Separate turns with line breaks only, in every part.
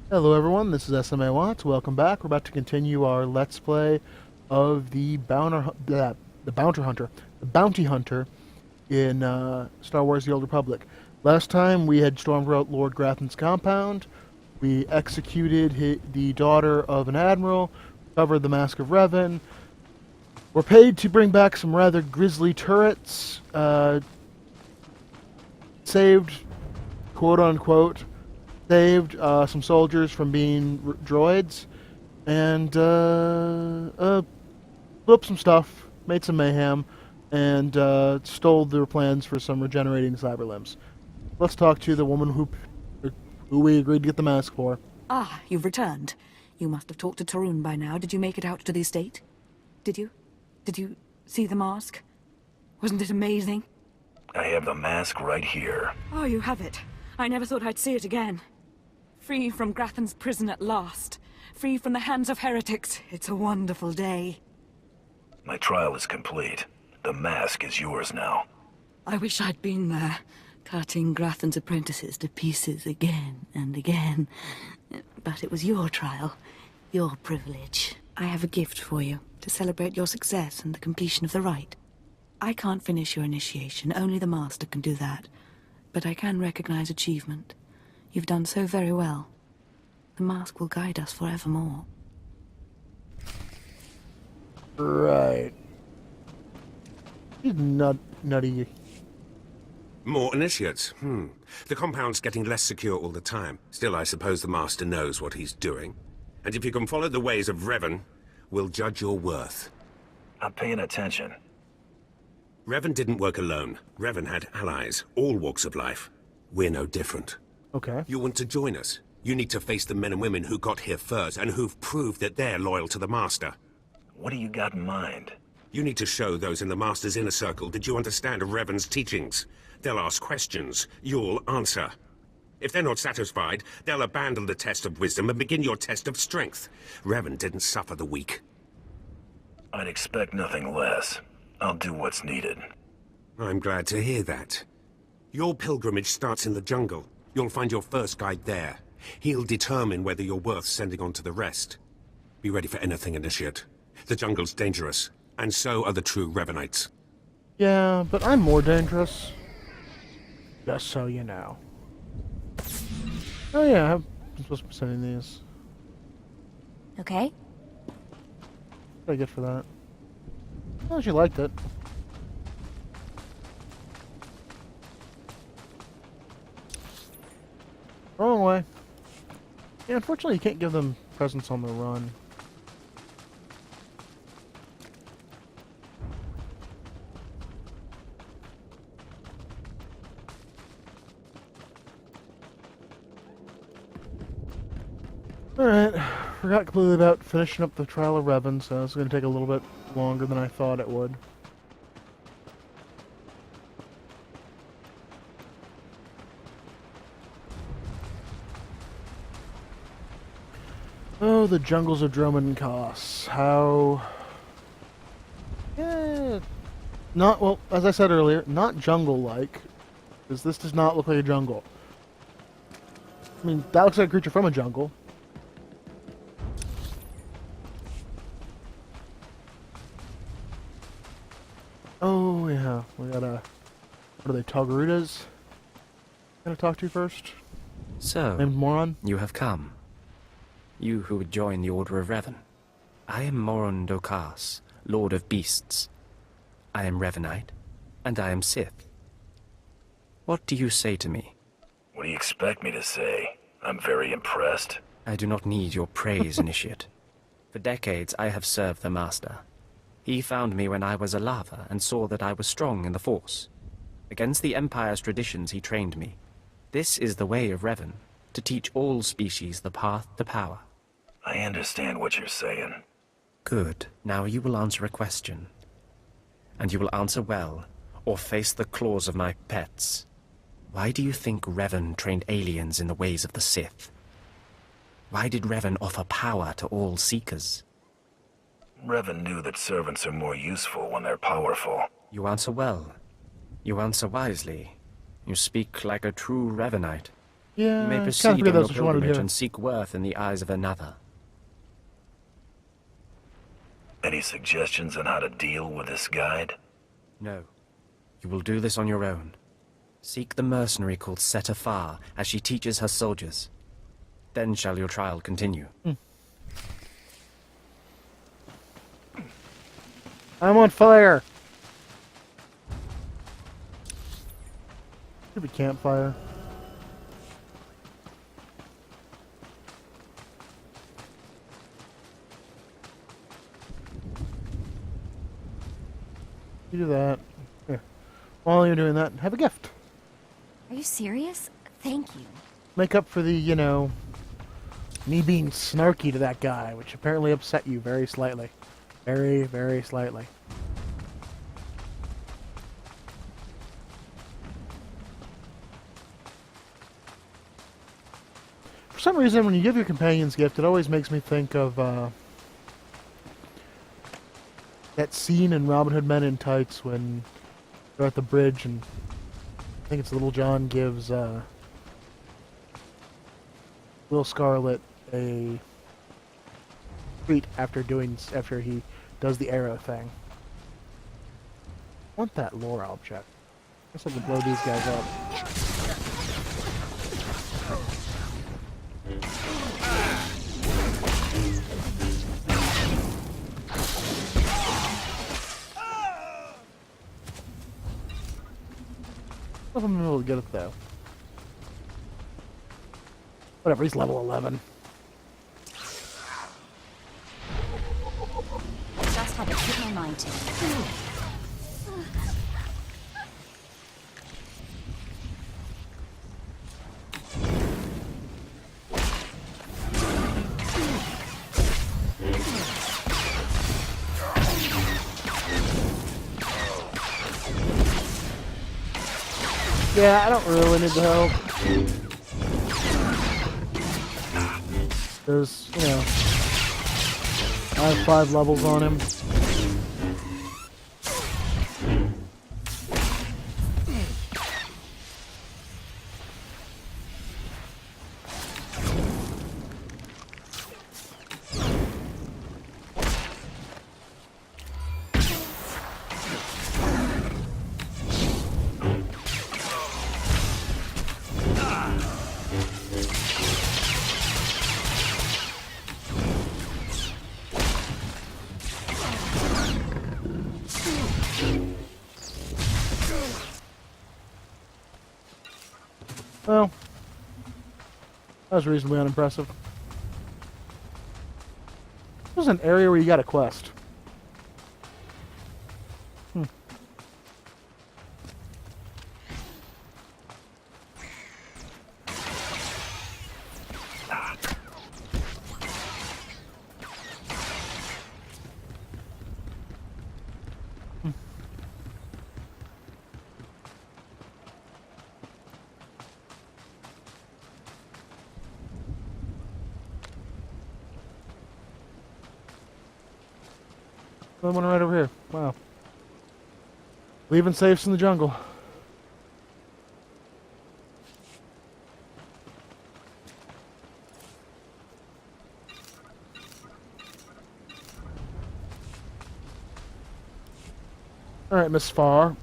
Hello everyone, this is SMA Watts. Welcome back. We're about to continue our Let's Play of the Bounty Hunter in Star Wars: The Old Republic. Last time we had stormed out Lord Grafton's compound. We executed the daughter of an admiral, recovered the Mask of Revan. We're paid to bring back some rather grisly turrets. Saved, quote unquote, saved some soldiers from being droids, and blew up some stuff, made some mayhem, and stole their plans for some regenerating cyber limbs. Let's talk to the woman who we agreed to get the mask for.
Ah, you've returned. You must have talked to Tarun by now. Did you make it out to the estate? Did you? Did you see the mask? Wasn't it amazing?
I have the mask right here.
Oh, you have it. I never thought I'd see it again. Free from Grathan's prison at last. Free from the hands of heretics. It's a wonderful day.
My trial is complete. The mask is yours now.
I wish I'd been there, cutting Grathan's apprentices to pieces again and again. But it was your trial, your privilege. I have a gift for you, to celebrate your success and the completion of the rite. I can't finish your initiation, only the Master can do that. But I can recognize achievement. You've done so very well. The mask will guide us forevermore.
Right. You nutty.
More initiates. The compound's getting less secure all the time. Still, I suppose the Master knows what he's doing. And if you can follow the ways of Revan, we'll judge your worth.
I'm paying attention.
Revan didn't work alone. Revan had allies, all walks of life. We're no different.
Okay.
You want to join us? You need to face the men and women who got here first and who've proved that they're loyal to the Master.
What do you got in mind?
You need to show those in the Master's inner circle that you understand Revan's teachings. They'll ask questions. You'll answer. If they're not satisfied, they'll abandon the test of wisdom and begin your test of strength. Revan didn't suffer the weak.
I'd expect nothing less. I'll do what's needed.
I'm glad to hear that. Your pilgrimage starts in the jungle. You'll find your first guide there. He'll determine whether you're worth sending on to the rest. Be ready for anything, Initiate. The jungle's dangerous, and so are the true Revanites.
Yeah, but I'm more dangerous. Just so you know. Oh yeah, I'm supposed to be sending these.
Okay.
What did I get for that? Oh, she liked it. Wrong way. Yeah, unfortunately you can't give them presents on the run. Alright, forgot completely about finishing up the trial of Revan, so it's going to take a little bit longer than I thought it would. Oh, the jungles of Dromund kaas. How... Yeah... Not, well, as I said earlier, not jungle-like. Because this does not look like a jungle. I mean, that looks like a creature from a jungle. Oh, yeah. We gotta... What are they, Togrutas? Gonna talk to you first?
So,
Named Moron?
you have come. You who would join the Order of Revan. I am Dromund kaas, Lord of Beasts. I am Revanite, and I am Sith. What do you say to me?
What do you expect me to say? I'm very impressed.
I do not need your praise, Initiate. For decades I have served the Master. He found me when I was a lava and saw that I was strong in the Force. Against the Empire's traditions he trained me. This is the way of Revan, to teach all species the path to power.
I understand what you're saying.
Good. Now you will answer a question. And you will answer well, or face the claws of my pets. Why do you think Revan trained aliens in the ways of the Sith? Why did Revan offer power to all Seekers?
Revan knew that servants are more useful when they're powerful.
You answer well. You answer wisely. You speak like a true Revanite.
Yeah,
You may
kinda
proceed on
figured
your
that's what you wanted
pilgrimage
here.
and seek worth in the eyes of another.
Any suggestions on how to deal with this guide?
No. You will do this on your own. Seek the mercenary called Swtor, as she teaches her soldiers. Then shall your trial continue.
I'm on fire! Stupid campfire. You do that. Here. While you're doing that, have a gift.
Are you serious? Thank you.
Make up for the, you know, me being snarky to that guy, which apparently upset you very slightly. Very, very slightly. For some reason, when you give your companions gift, it always makes me think of that scene in Robin Hood Men in Tights when they're at the bridge and I think it's Little John gives Will Scarlet a treat after he does the arrow thing. I want that lore object. I guess I can blow these guys up. I don't know if I'm able to get it though. Whatever, he's level 11.
Just had to put my mind to it.
Yeah, I don't really need the help. There's, you know, I have 5 levels on him. Well, that was reasonably unimpressive. This was an area where you got a quest. Another one right over here. Wow. Leaving safes in the jungle. Alright, Miss Farr.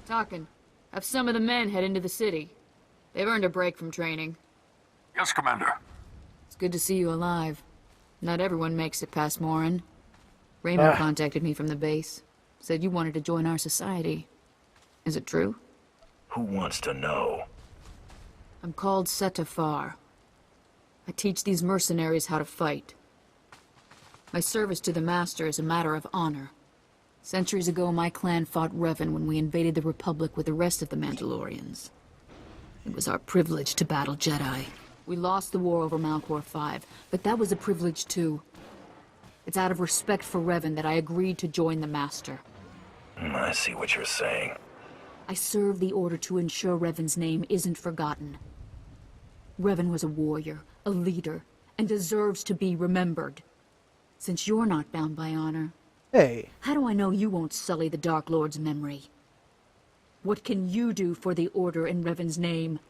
Talking. Have some of the men head into the city. They've earned a break from training.
Yes, Commander.
It's good to see you alive. Not everyone makes it past Morin. Raymond contacted me from the base. Said you wanted to join our society. Is it true?
Who wants to know?
I'm called Swtor. I teach these mercenaries how to fight. My service to the Master is a matter of honor. Centuries ago, my clan fought Revan when we invaded the Republic with the rest of the Mandalorians. It was our privilege to battle Jedi. We lost the war over Malchor 5, but that was a privilege too. It's out of respect for Revan that I agreed to join the Master.
I see what you're saying.
I serve the Order to ensure Revan's name isn't forgotten. Revan was a warrior, a leader, and deserves to be remembered. Since you're not bound by honor,
Hey.
how do I know you won't sully the Dark Lord's memory? What can you do for the Order in Revan's name?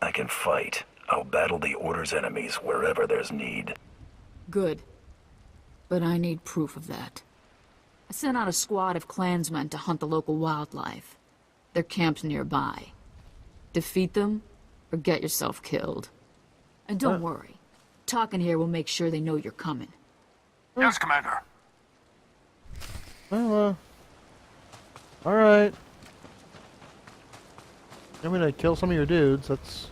I can fight. I'll battle the Order's enemies wherever there's need.
Good. But I need proof of that. I sent out a squad of clansmen to hunt the local wildlife. Their camp's nearby. Defeat them, or get yourself killed. And don't worry. Talking here will make sure they know you're coming.
Yes, Commander.
Well, alright. I'm gonna kill some of your dudes. That's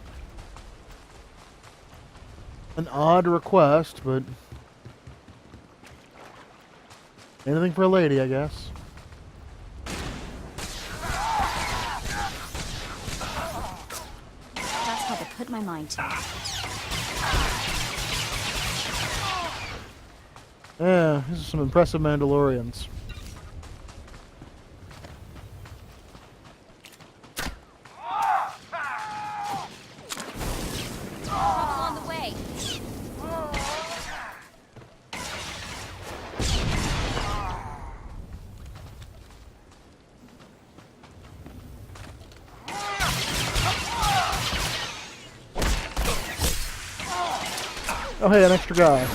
an odd request, but anything for a lady, I guess.
That's how to put my mind to it.
Yeah, these are some impressive Mandalorians.
On the way.
Oh hey, an extra guy.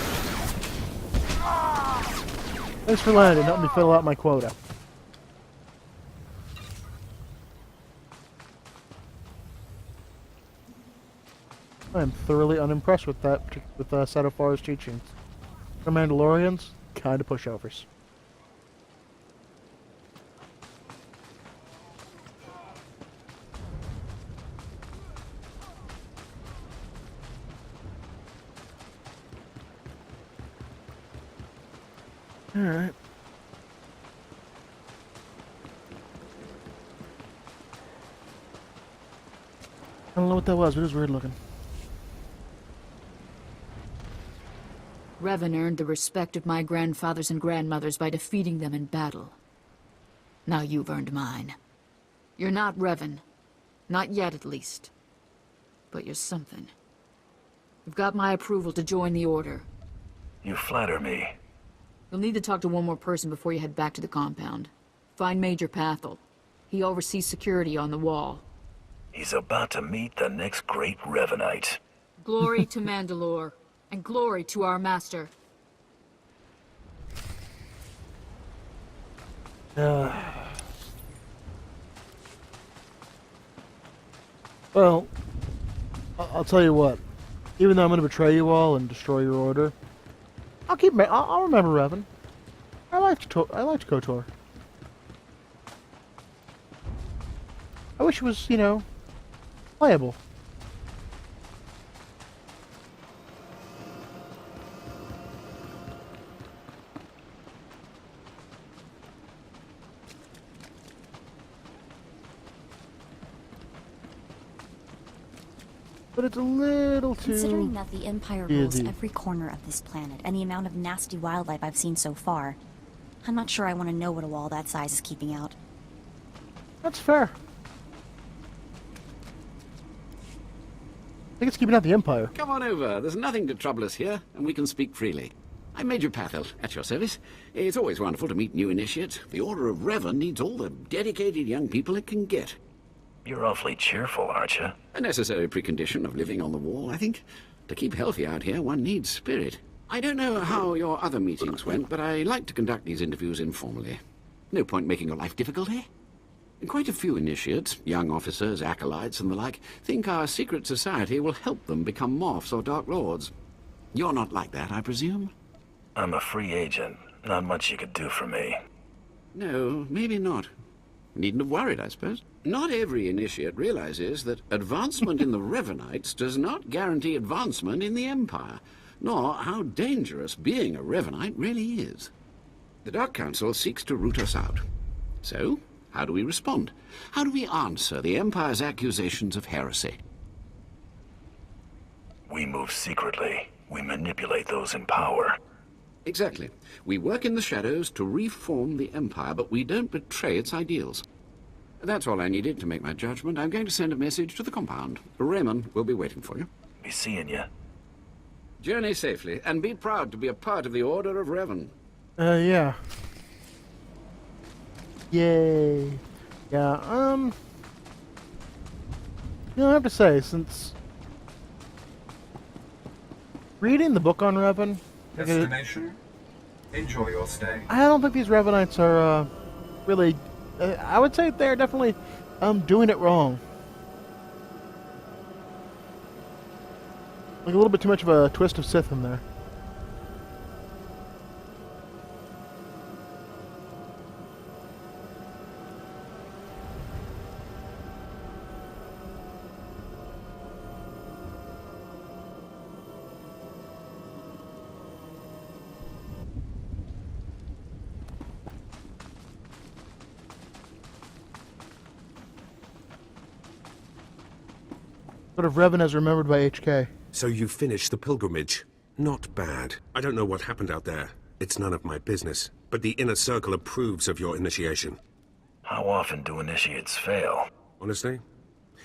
Thanks for landing, help me fill out my quota. I am thoroughly unimpressed with Satofar's teachings. The Mandalorians, kind of pushovers. Alright. I don't know what that was, but it was weird looking.
Revan earned the respect of my grandfathers and grandmothers by defeating them in battle. Now you've earned mine. You're not Revan. Not yet, at least. But you're something. You've got my approval to join the Order.
You flatter me.
You'll need to talk to one more person before you head back to the compound. Find Major Pathel. He oversees security on the wall.
He's about to meet the next great Revanite.
Glory to Mandalore, and glory to our master.
Well, I'll tell you what. Even though I'm going to betray you all and destroy your order, I'll remember Revan. I liked KOTOR. I wish it was, you know, playable. But it's a little too...
Considering that the Empire rules
easy.
every corner of this planet, and the amount of nasty wildlife I've seen so far, I'm not sure I want to know what a wall that size is keeping out.
That's fair. I think it's keeping out the Empire.
Come on over. There's nothing to trouble us here, and we can speak freely. I'm Major Pathel, at your service. It's always wonderful to meet new initiates. The Order of Revan needs all the dedicated young people it can get.
You're awfully cheerful, aren't you?
A necessary precondition of living on the wall, I think. To keep healthy out here, one needs spirit. I don't know how your other meetings went, but I like to conduct these interviews informally. No point making your life difficult, eh? Quite a few initiates, young officers, acolytes, and the like, think our secret society will help them become morphs or Dark Lords. You're not like that, I presume?
I'm a free agent. Not much you could do for me.
No, maybe not. Needn't have worried, I suppose. Not every initiate realizes that advancement in the Revanites does not guarantee advancement in the Empire, nor how dangerous being a Revanite really is. The Dark Council seeks to root us out. So, how do we respond? How do we answer the Empire's accusations of heresy?
We move secretly. We manipulate those in power.
Exactly. We work in the shadows to reform the Empire, but we don't betray its ideals. That's all I needed to make my judgment. I'm going to send a message to the compound. Raymond will be waiting for you.
Be seeing you.
Journey safely, and be proud to be a part of the Order of Revan.
Yeah. Yay. Yeah, you know, I have to say, since reading the book on Revan,
Destination? Enjoy your stay.
I don't think these Revanites are really. I would say they're definitely doing it wrong. Like a little bit too much of a twist of Sith in there. Sort of Revan as remembered by HK.
So you finished the pilgrimage. Not bad. I don't know what happened out there. It's none of my business. But the Inner Circle approves of your initiation.
How often do initiates fail?
Honestly?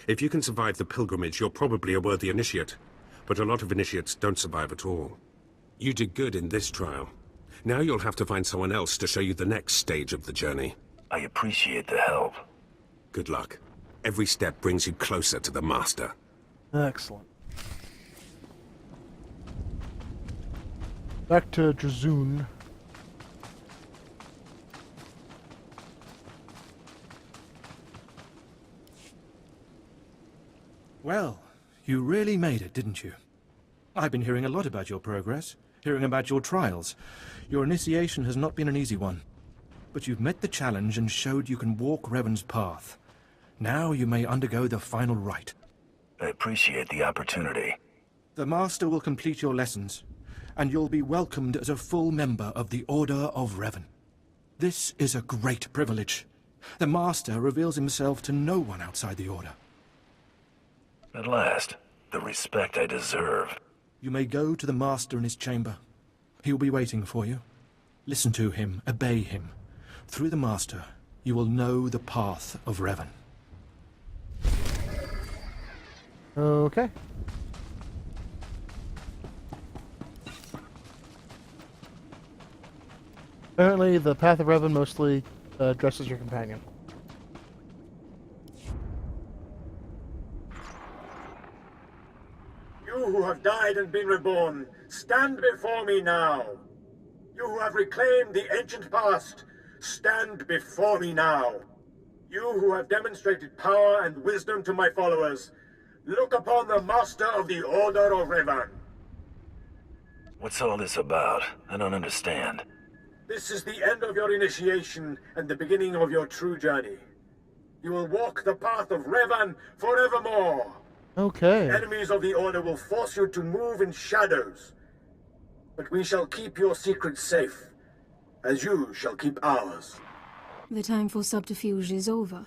If you can survive the pilgrimage, you're probably a worthy initiate. But a lot of initiates don't survive at all. You did good in this trial. Now you'll have to find someone else to show you the next stage of the journey.
I appreciate the help.
Good luck. Every step brings you closer to the Master.
Excellent. Back to Drazoon.
Well, you really made it, didn't you? I've been hearing a lot about your progress, hearing about your trials. Your initiation has not been an easy one. But you've met the challenge and showed you can walk Revan's path. Now you may undergo the final rite.
I appreciate the opportunity.
The Master will complete your lessons, and you'll be welcomed as a full member of the Order of Revan. This is a great privilege. The Master reveals himself to no one outside the Order.
At last, the respect I deserve.
You may go to the Master in his chamber. He will be waiting for you. Listen to him, obey him. Through the Master, you will know the path of Revan.
Okay. Apparently, the Path of Revan mostly dresses your companion.
You who have died and been reborn, stand before me now. You who have reclaimed the ancient past, stand before me now. You who have demonstrated power and wisdom to my followers, look upon the Master of the Order of Revan.
What's all this about? I don't understand.
This is the end of your initiation and the beginning of your true journey. You will walk the path of Revan forevermore.
Okay.
Enemies of the Order will force you to move in shadows. But we shall keep your secrets safe, as you shall keep ours.
The time for subterfuge is over.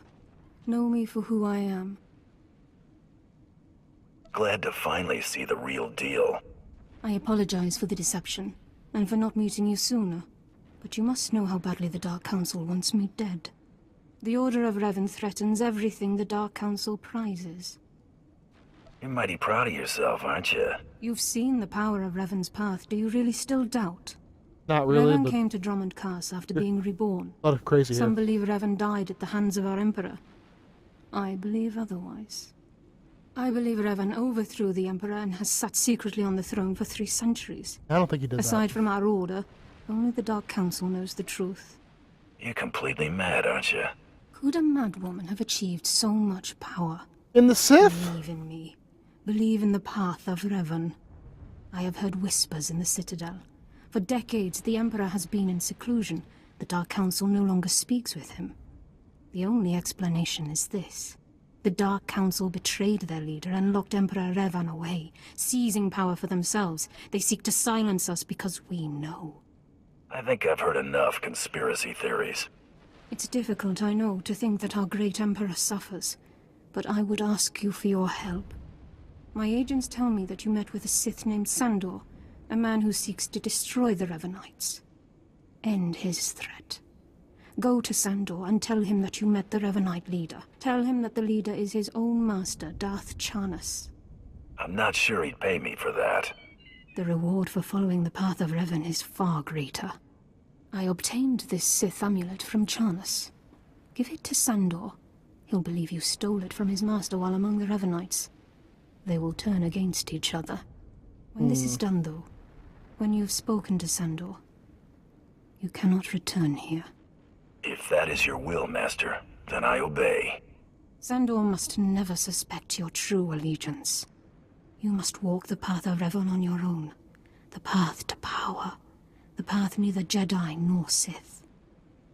Know me for who I am.
Glad to finally see the real deal.
I apologize for the deception, and for not meeting you sooner. But you must know how badly the Dark Council wants me dead. The Order of Revan threatens everything the Dark Council prizes.
You're mighty proud of yourself, aren't you?
You've seen the power of Revan's path. Do you really still doubt?
Not really,
Revan
but
came to Dromund kaas after being reborn.
a lot of crazy
Some
here.
believe Revan died at the hands of our Emperor. I believe otherwise. I believe Revan overthrew the Emperor and has sat secretly on the throne for 3 centuries.
I don't think he did
Aside
that.
from our Order, only the Dark Council knows the truth.
You're completely mad, aren't you?
Could a madwoman have achieved so much power?
In the Sith?
Believe in me. Believe in the path of Revan. I have heard whispers in the Citadel. For decades, the Emperor has been in seclusion. The Dark Council no longer speaks with him. The only explanation is this. The Dark Council betrayed their leader and locked Emperor Revan away, seizing power for themselves. They seek to silence us because we know.
I think I've heard enough conspiracy theories.
It's difficult, I know, to think that our great Emperor suffers. But I would ask you for your help. My agents tell me that you met with a Sith named Sandor, a man who seeks to destroy the Revanites. End his threat. Go to Sandor and tell him that you met the Revanite leader. Tell him that the leader is his own master, Darth Charnas.
I'm not sure he'd pay me for that.
The reward for following the path of Revan is far greater. I obtained this Sith amulet from Charnas. Give it to Sandor. He'll believe you stole it from his master while among the Revanites. They will turn against each other. When this is done, though, when you've spoken to Sandor, you cannot return here.
If that is your will, Master, then I obey.
Sandor must never suspect your true allegiance. You must walk the path of Revan on your own. The path to power. The path neither Jedi nor Sith.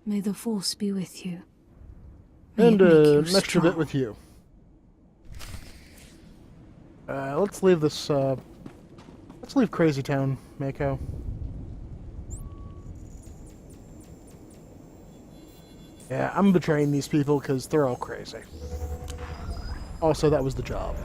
May the Force be with you. May
And
it make you
an extra bit
strong.
with you. Let's leave this, let's leave Crazy Town, Mako. Yeah, I'm betraying these people because they're all crazy. Also, that was the job.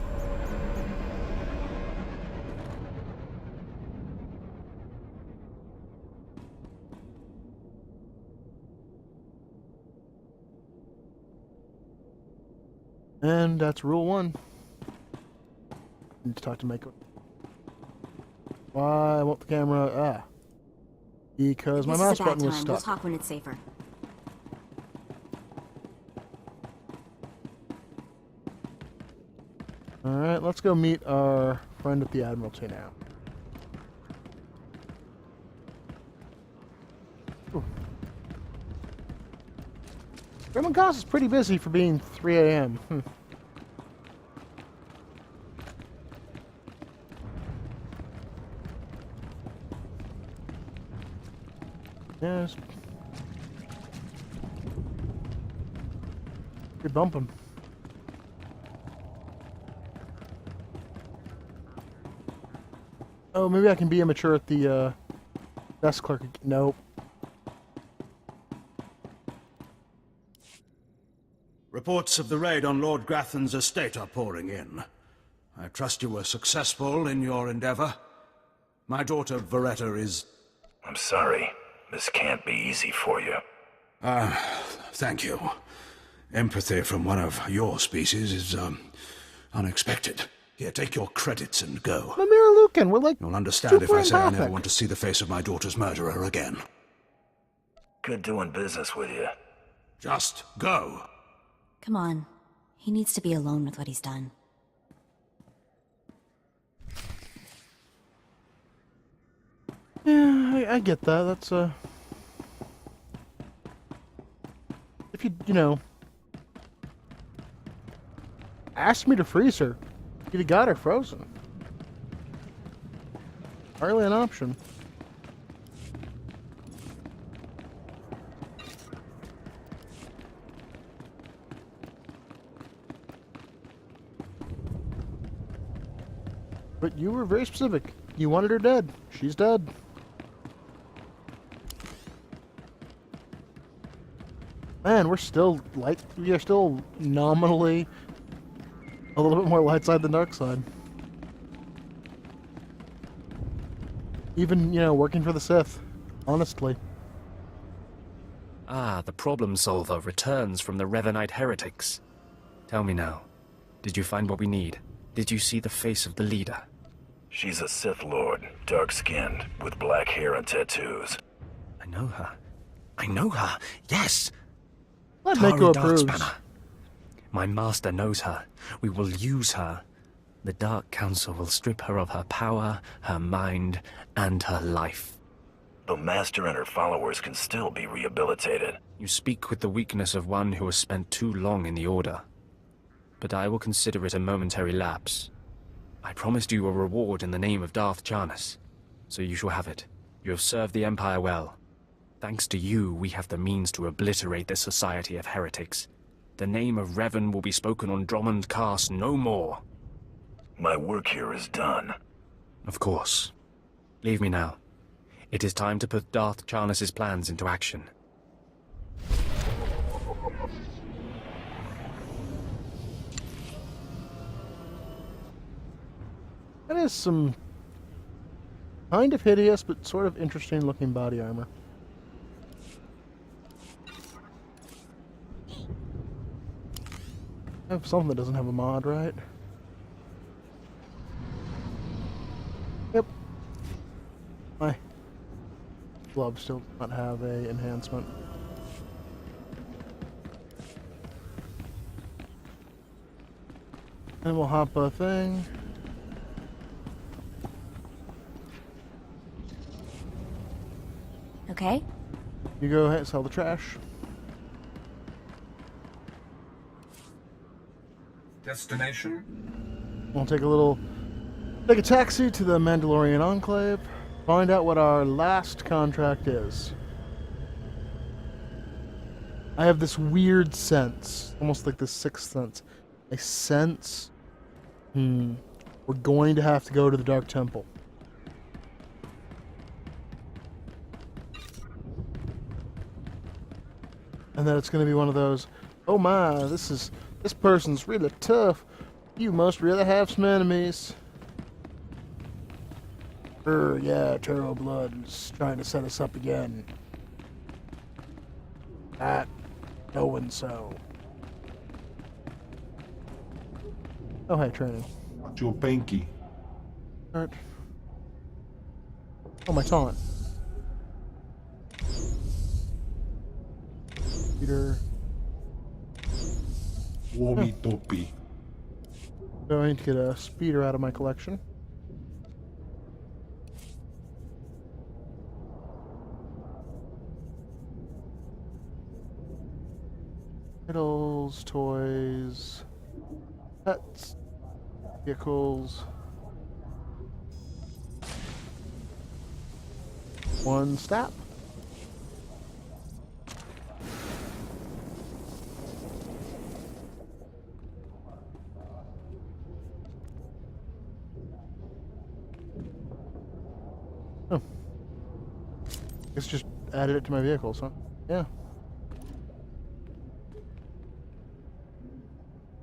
And that's rule 1. Need to talk to Mako. Why won't the camera... Ah. Because my
This
mouse
is a bad
button was
time. We'll
stuck.
talk when it's safer.
Alright, let's go meet our friend at the Admiralty now. Ooh. Dromund kaas is pretty busy for being 3 a.m. Yes. Good bumping. Oh, maybe I can be immature at the desk clerk. Nope.
Reports of the raid on Lord Grathan's estate are pouring in. I trust you were successful in your endeavor. My daughter Veretta is...
I'm sorry. This can't be easy for you.
Thank you. Empathy from one of your species is, unexpected. Here, take your credits and go.
Mimir Lucan, we're like...
You'll understand if I say I never
empathic.
want to see the face of my daughter's murderer again.
Good doing business with you.
Just go.
Come on. He needs to be alone with what he's done.
Yeah, I get that. That's, if you know... asked me to freeze her, you'd have got her frozen. Hardly an option. But you were very specific. You wanted her dead. She's dead. Man, we're still light. We are still nominally a little bit more light side than dark side. Even, you know, working for the Sith. Honestly.
Ah, the problem solver returns from the Revanite heretics. Tell me now, did you find what we need? Did you see the face of the leader?
She's a Sith Lord, dark-skinned, with black hair and tattoos.
I know her. I know her, yes!
Let
Tari
Mako approves.
Darkspanner. My master knows her. We will use her. The Dark Council will strip her of her power, her mind, and her life.
The Master and her followers can still be rehabilitated.
You speak with the weakness of one who has spent too long in the Order. But I will consider it a momentary lapse. I promised you a reward in the name of Darth Charnas, so you shall have it. You have served the Empire well. Thanks to you, we have the means to obliterate this society of heretics. The name of Revan will be spoken on Dromund kaas no more.
My work here is done.
Of course. Leave me now. It is time to put Darth Charnas' plans into action.
That is some kind of hideous, but sort of interesting looking body armor. I have something that doesn't have a mod, right? Yep. My glove still does not have a enhancement. And we'll hop a thing.
Okay.
You go ahead and sell the trash.
Destination?
We'll take a taxi to the Mandalorian Enclave, find out what our last contract is. I have this weird sense, almost like the sixth sense. I sense, we're going to have to go to the Dark Temple. And then it's going to be one of those, oh my, this person's really tough. You must really have some enemies. Yeah, Turtle Blood is trying to set us up again. That, knowing so. Oh, hey, training.
Your Banky.
Alright. Oh, my taunt. Peter.
Womi Topi.
So I need to get a speeder out of my collection. Fiddles, toys, pets, vehicles. One stop. Oh. Guess just added it to my vehicles, huh? Yeah.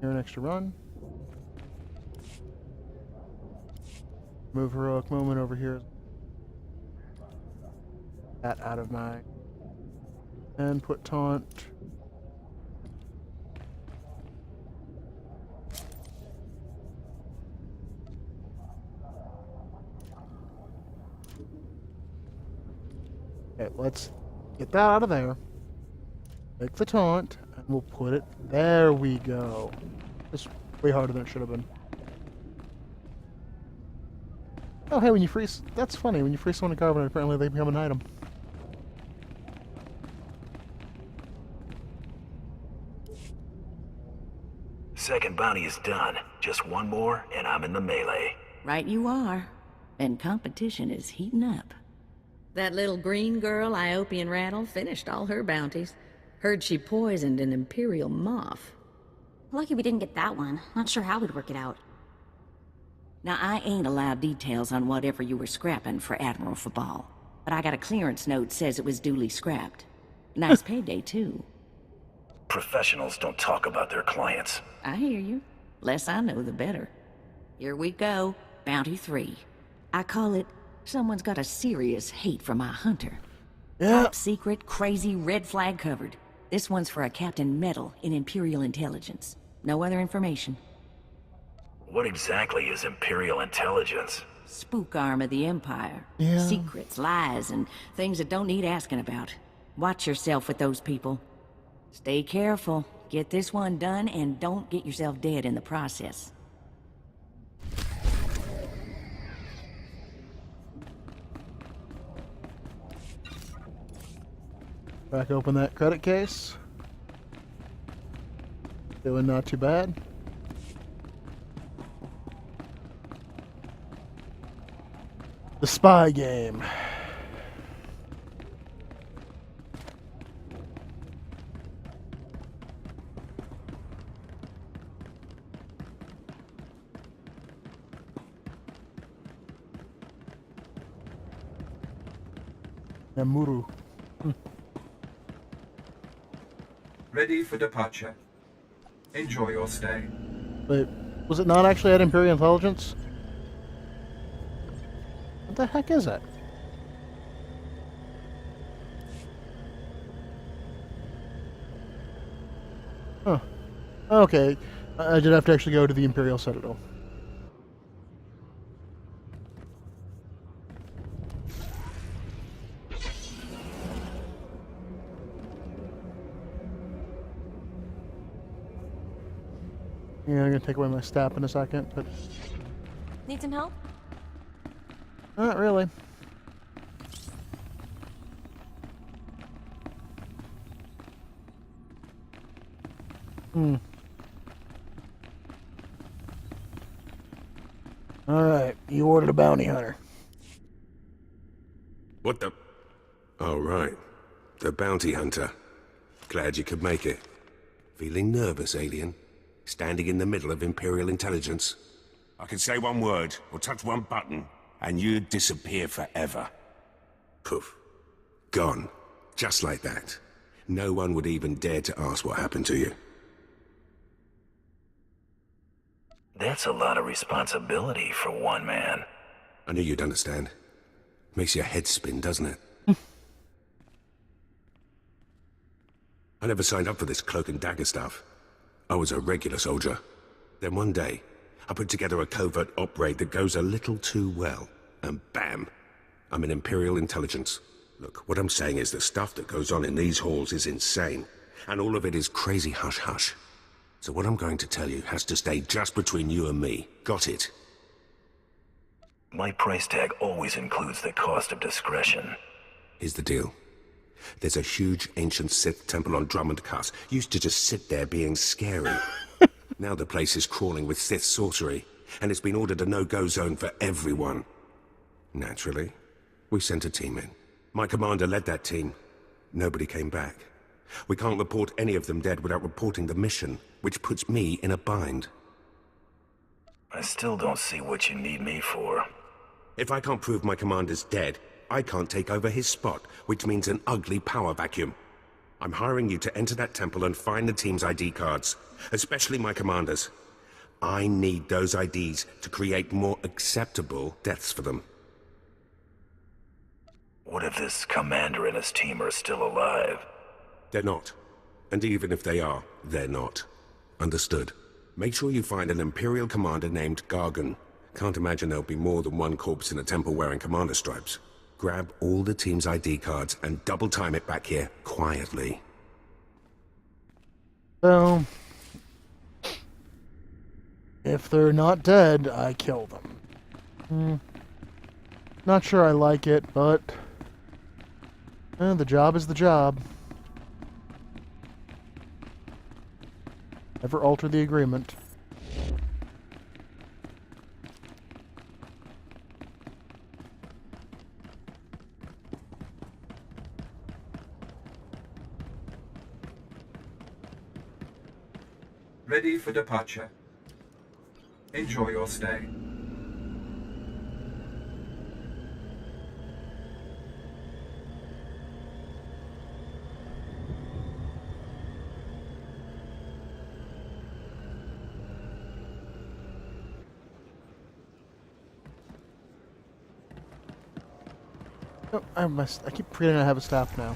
Here an extra run. Move heroic moment over here. That out of my... And put taunt. Okay, let's get that out of there. Take the taunt, and we'll put it... There we go. It's way harder than it should have been. Oh, hey, when you freeze... That's funny. When you freeze someone in carbonite, apparently they become an item.
Second bounty is done. Just one more, and I'm in the melee.
Right you are. And competition is heating up. That little green girl, Iopian Rattle, finished all her bounties. Heard she poisoned an Imperial moth.
Lucky we didn't get that one. Not sure how we'd work it out.
Now, I ain't allowed details on whatever you were scrapping for Admiral Fabal, but I got a clearance note says it was duly scrapped. Nice payday, too.
Professionals don't talk about their clients.
I hear you. Less I know, the better. Here we go. Bounty 3. I call it, someone's got a serious hate for my hunter.
Yeah.
Top secret, crazy, red flag covered. This one's for a Captain Metal in Imperial Intelligence. No other information.
What exactly is Imperial Intelligence?
Spook arm of the Empire.
Yeah.
Secrets, lies, and things that don't need asking about. Watch yourself with those people. Stay careful. Get this one done, and don't get yourself dead in the process.
Back open that credit case. Doing not too bad. The spy game. Namuru.
Ready for departure. Enjoy your stay.
Wait, was it not actually at Imperial Intelligence? What the heck is that? Huh. Okay. I did have to actually go to the Imperial Citadel. Yeah, I'm gonna take away my staff in a second, but
Need some help?
not really. Alright, you ordered a bounty hunter.
What the... Oh, right. The bounty hunter. Glad you could make it. Feeling nervous, alien? Standing in the middle of Imperial intelligence?
I could say one word, or touch one button, and you'd disappear forever.
Poof. Gone. Just like that. No one would even dare to ask what happened to you.
That's a lot of responsibility for one man.
I knew you'd understand. Makes your head spin, doesn't it? I never signed up for this cloak and dagger stuff. I was a regular soldier. Then one day, I put together a covert op raid that goes a little too well. And bam! I'm in Imperial intelligence. Look, what I'm saying is the stuff that goes on in these halls is insane. And all of it is crazy hush-hush. So what I'm going to tell you has to stay just between you and me. Got it?
My price tag always includes the cost of discretion.
Here's the deal. There's a huge ancient Sith temple on Dromund kaas. Used to just sit there being scary. Now the place is crawling with Sith sorcery, and it's been ordered a no-go zone for everyone. Naturally, we sent a team in. My commander led that team. Nobody came back. We can't report any of them dead without reporting the mission, which puts me in a bind.
I still don't see what you need me for.
If I can't prove my commander's dead, I can't take over his spot, which means an ugly power vacuum. I'm hiring you to enter that temple and find the team's ID cards, especially my commander's. I need those IDs to create more acceptable deaths for them.
What if this commander and his team are still alive?
They're not. And even if they are, they're not. Understood. Make sure you find an Imperial commander named Gargan. Can't imagine there'll be more than one corpse in a temple wearing commander stripes. Grab all the team's ID cards and double time it back here, quietly.
So, if they're not dead, I kill them. Not sure I like it, but the job is the job. Never alter the agreement.
Ready for departure. Enjoy your stay.
Oh, I keep forgetting I have a staff now.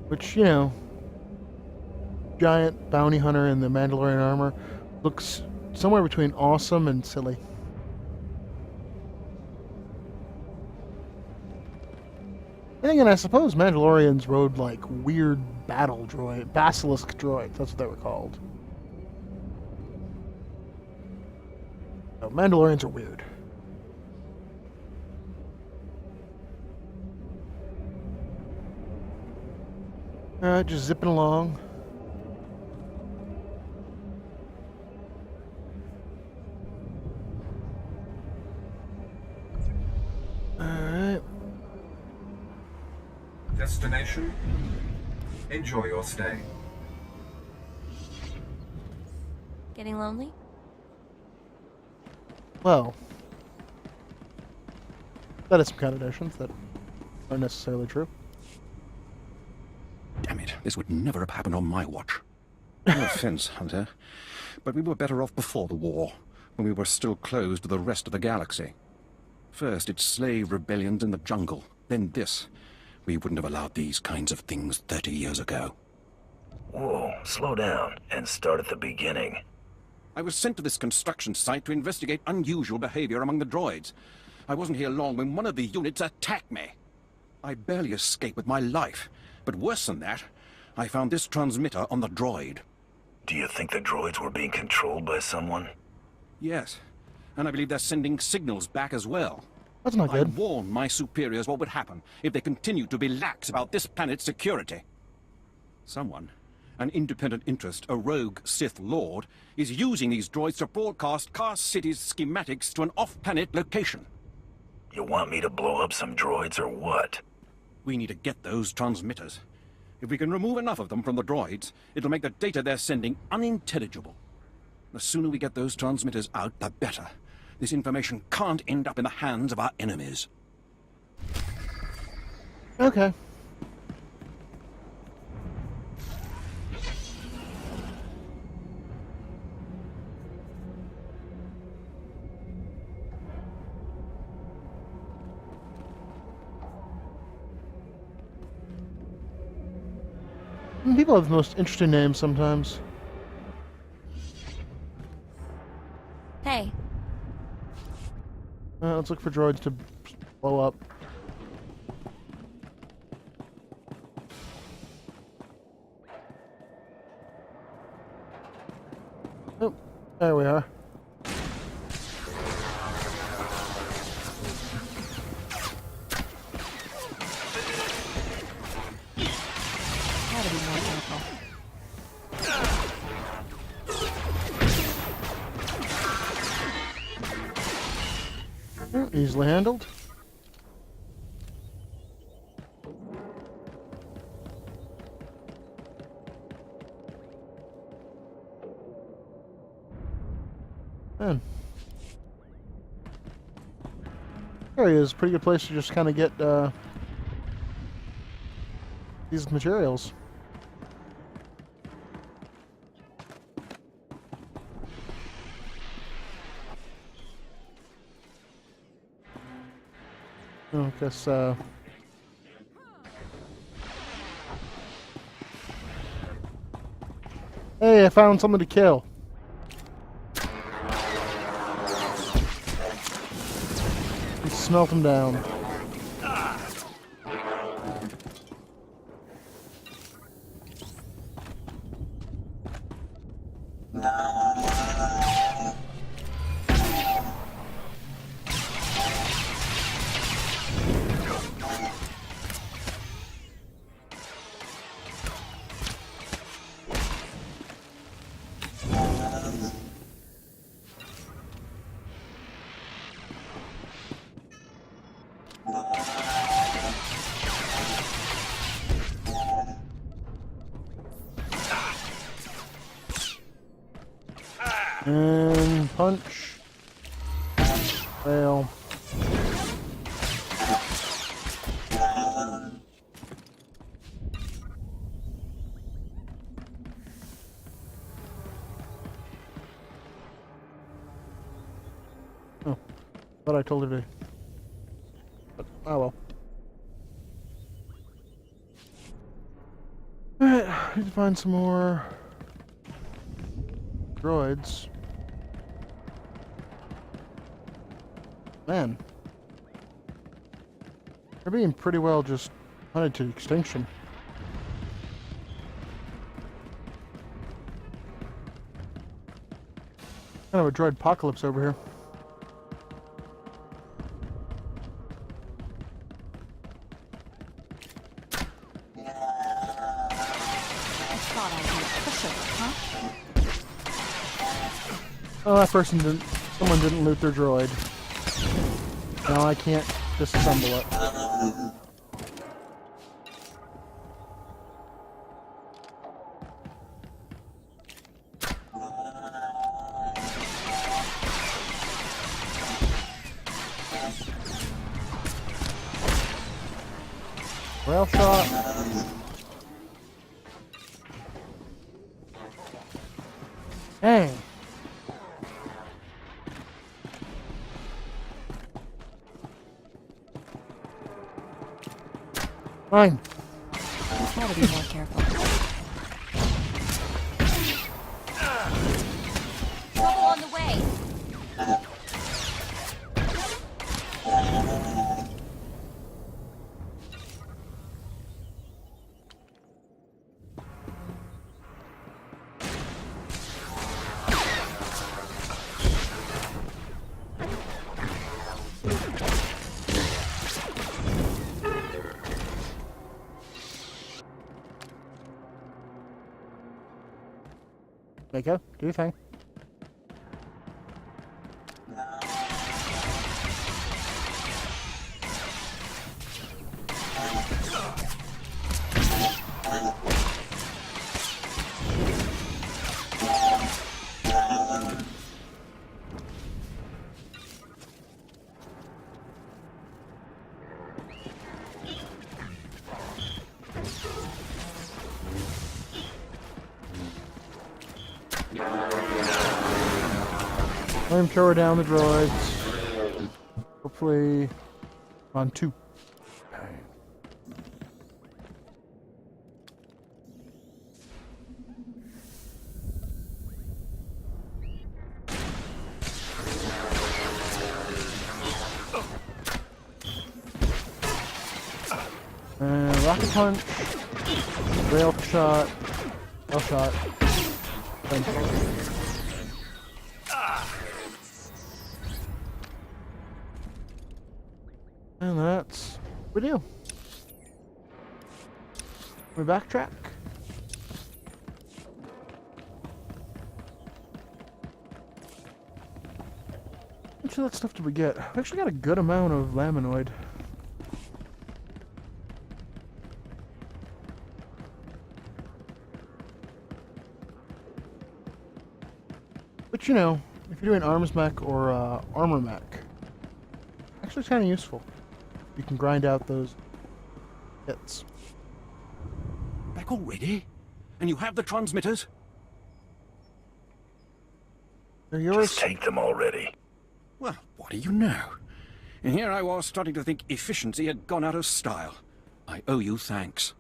Which, you know, giant bounty hunter in the Mandalorian armor looks somewhere between awesome and silly. And I suppose Mandalorians rode like weird battle droid, basilisk droids, that's what they were called. So Mandalorians are weird. Alright, just zipping along. Alright.
Destination. Enjoy your stay.
Getting lonely?
Well, that is some contradictions that aren't necessarily true.
Damn it, this would never have happened on my watch. No offense, Hunter, but we were better off before the war, when we were still closed to the rest of the galaxy. First, it's slave rebellions in the jungle, then this. We wouldn't have allowed these kinds of things 30 years ago.
Whoa, slow down and start at the beginning.
I was sent to this construction site to investigate unusual behavior among the droids. I wasn't here long when one of the units attacked me. I barely escaped with my life. But worse than that, I found this transmitter on the droid.
Do you think the droids were being controlled by someone?
Yes, and I believe they're sending signals back as well.
That's not
I
good.
warned my superiors what would happen if they continued to be lax about this planet's security. Someone, an independent interest, a rogue Sith Lord, is using these droids to broadcast Kaas City's schematics to an off-planet location.
You want me to blow up some droids or what?
We need to get those transmitters. If we can remove enough of them from the droids, it'll make the data they're sending unintelligible. The sooner we get those transmitters out, the better. This information can't end up in the hands of our enemies.
Okay. People have the most interesting names sometimes.
Hey.
Let's look for droids to blow up. Oh, there we are.
Gotta be more careful.
Easily handled. Man. There he is. Pretty good place to just kind of get these materials. Oh, I guess, Hey, I found something to kill. Let's smelt him down. And punch. Fail. Oh, thought I told her to. But, oh well. Alright, I need to find some more droids. Man. They're being pretty well just hunted to extinction. Kind of a droid apocalypse over here. Oh, that person didn't. Someone didn't loot their droid. Now I can't disassemble it. Rail shot. Dang. Fine.
Gotta be more careful. Trouble on the way.
Mako, do your thing. Flamethrower down the droids. Hopefully on 2. Rocket punch, rail shot, and that's what we do. We backtrack. How much of that stuff did we get? We actually got a good amount of laminoid. But you know, if you're doing arms mech or armor mech, actually it's kind of useful. You can grind out those hits.
Back already? And you have the transmitters?
They're yours.
Just take them already.
Well, what do you know? And here I was starting to think efficiency had gone out of style. I owe you thanks.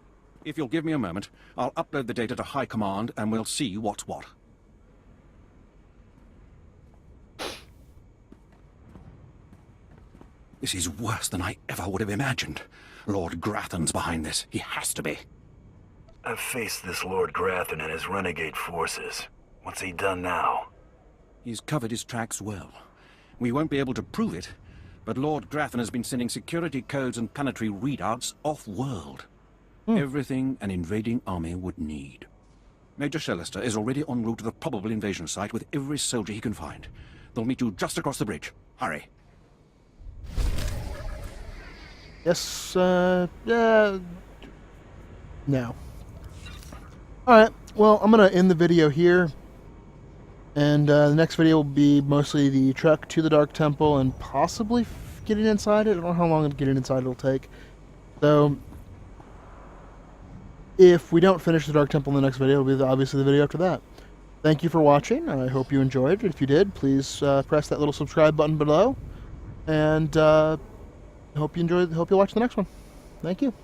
If you'll give me a moment, I'll upload the data to High Command and we'll see what's what. This is worse than I ever would have imagined. Lord Grathan's behind this. He has to be.
I've faced this Lord Grathan and his renegade forces. What's he done now?
He's covered his tracks well. We won't be able to prove it, but Lord Grathan has been sending security codes and planetary readouts off-world. Everything an invading army would need. Major Shellister is already en route to the probable invasion site with every soldier he can find. They'll meet you just across the bridge. Hurry.
Yes, yeah. No. Alright, well, I'm gonna end the video here. And the next video will be mostly the trek to the Dark Temple and possibly getting inside it. I don't know how long getting inside it'll take. So, if we don't finish the Dark Temple in the next video, it'll be obviously the video after that. Thank you for watching. I hope you enjoyed. If you did, please press that little subscribe button below. And hope you enjoyed. Hope you'll watch the next one. Thank you.